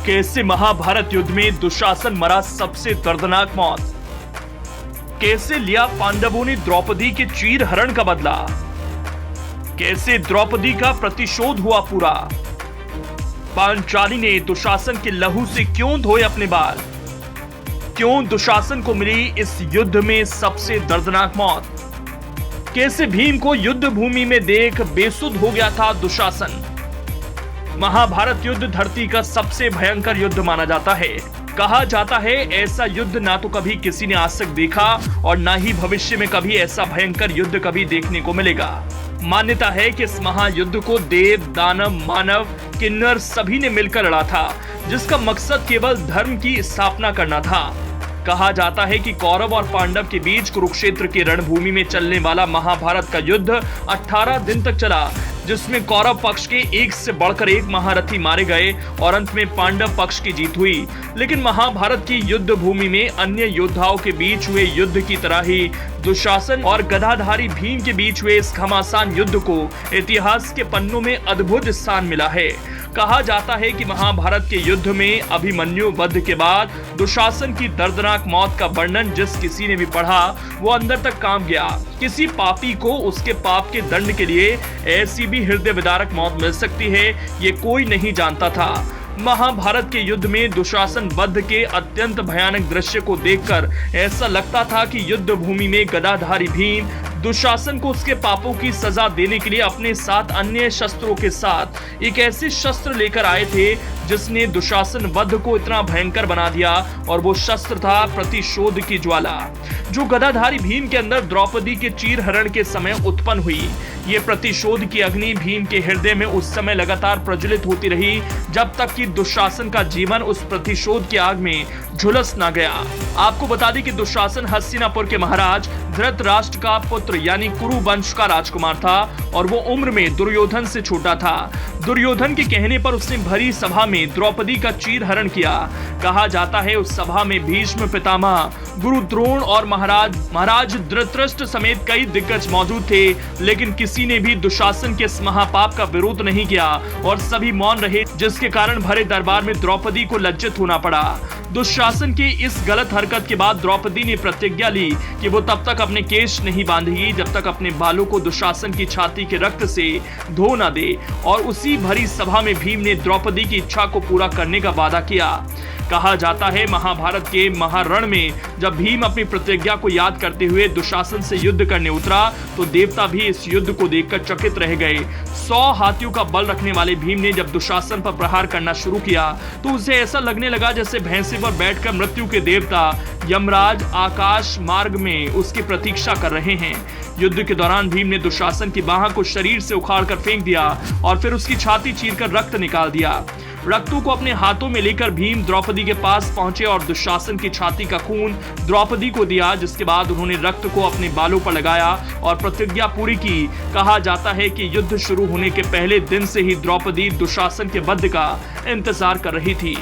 कैसे महाभारत युद्ध में दुशासन मरा सबसे दर्दनाक मौत। कैसे लिया पांडवों ने द्रौपदी के चीर हरण का बदला। कैसे द्रौपदी का प्रतिशोध हुआ पूरा। पांचाली ने दुशासन के लहू से क्यों धोए अपने बाल। क्यों दुशासन को मिली इस युद्ध में सबसे दर्दनाक मौत। कैसे भीम को युद्ध भूमि में देख बेसुध हो गया था दुशासन। महाभारत युद्ध धरती का सबसे भयंकर युद्ध माना जाता है। कहा जाता है ऐसा युद्ध ना तो कभी किसी ने आज तक देखा और ना ही भविष्य में कभी ऐसा भयंकर युद्ध कभी देखने को मिलेगा। मान्यता है कि इस महायुद्ध को देव, दानव, मानव, किन्नर सभी ने मिलकर लड़ा था, जिसका मकसद केवल धर्म की स्थापना करना था। कहा जाता है कि कौरव और पांडव के बीच कुरुक्षेत्र की रणभूमि में चलने वाला महाभारत का युद्ध 18 दिन तक चला, जिसमें कौरव पक्ष के एक से बढ़कर एक महारथी मारे गए और अंत में पांडव पक्ष की जीत हुई। लेकिन महाभारत की युद्ध भूमि में अन्य योद्धाओं के बीच हुए युद्ध की तरह ही दुशासन और गदाधारी भीम के बीच हुए इस घमासान युद्ध को इतिहास के पन्नों में अद्भुत स्थान मिला है। कहा जाता है कि महाभारत के युद्ध में अभिमन्यु वध के बाद दुशासन की दर्दनाक मौत का वर्णन जिस किसी ने भी पढ़ा वो अंदर तक काम गया। किसी पापी को उसके पाप के दंड के लिए ऐसी भी हृदय विदारक मौत मिल सकती है, ये कोई नहीं जानता था। महाभारत के युद्ध में दुशासन वध के अत्यंत भयानक दृश्य को देखकर ऐसा लगता था कि युद्ध भूमि में गदाधारी भीम दुशासन को उसके पापों की सजा देने के लिए अपने साथ अन्य शस्त्रों के साथ एक ऐसे शस्त्र लेकर आए थे जिसने दुशासन वध को इतना भयंकर बना दिया, और वो शस्त्र था प्रतिशोध की ज्वाला, जो गदाधारी भीम के अंदर द्रौपदी के चीर हरण के समय उत्पन्न हुई। ये प्रतिशोध की अग्नि भीम के हृदय में उस समय लगातार प्रज्वलित होती रही जब तक कि दुशासन का जीवन उस प्रतिशोध की आग में झुलस ना गया। आपको बता दें कि दुशासन हस्तिनापुर के महाराज धृतराष्ट्र का पुत्र यानी कुरु वंश का राजकुमार था और वो उम्र में दुर्योधन से छोटा था। दुर्योधन के कहने पर उसने भरी सभा में द्रौपदी का चीर हरण किया। कहा जाता है उस सभा में भीष्म पितामह, गुरु द्रोण और महाराज धृतराष्ट्र समेत कई दिग्गज मौजूद थे, लेकिन किसी ने भी दुशासन के इस महापाप का विरोध नहीं किया और सभी मौन रहे, जिसके कारण भरे दरबार में द्रौपदी को लज्जित होना पड़ा। दुशासन की इस गलत हरकत के बाद द्रौपदी ने प्रतिज्ञा ली कि वो तब तक अपने केश नहीं बांधेगी जब तक अपने बालों को दुशासन की छाती के रक्त से धो न दे, और उसी भरी सभा में भीम ने द्रौपदी की इच्छा को पूरा करने का वादा किया। कहा जाता है महाभारत के महारण में जब भीम अपनी प्रतिज्ञा को याद करते हुए दुशासन से युद्ध करने उतरा तो देवता भी इस युद्ध को देखकर चकित रह गए। 100 हाथियों का बल रखने वाले भीम ने जब दुशासन पर प्रहार करना शुरू किया तो उसे ऐसा लगने लगा जैसे भैंसे पर बैठकर मृत्यु के देवता यमराज आकाश मार्ग में उसकी प्रतीक्षा कर रहे हैं। युद्ध के दौरान भीम ने दुशासन की बाह को शरीर से उखाड़कर फेंक दिया और फिर उसकी छाती चीरकर रक्त निकाल दिया। रक्तों को अपने हाथों में लेकर भीम द्रौपदी के पास पहुंचे और दुशासन की छाती का खून द्रौपदी को दिया, जिसके बाद उन्होंने रक्त को अपने बालों पर लगाया और प्रतिज्ञा पूरी की। कहा जाता है कि युद्ध शुरू होने के पहले दिन से ही द्रौपदी दुशासन के वध का इंतजार कर रही थी।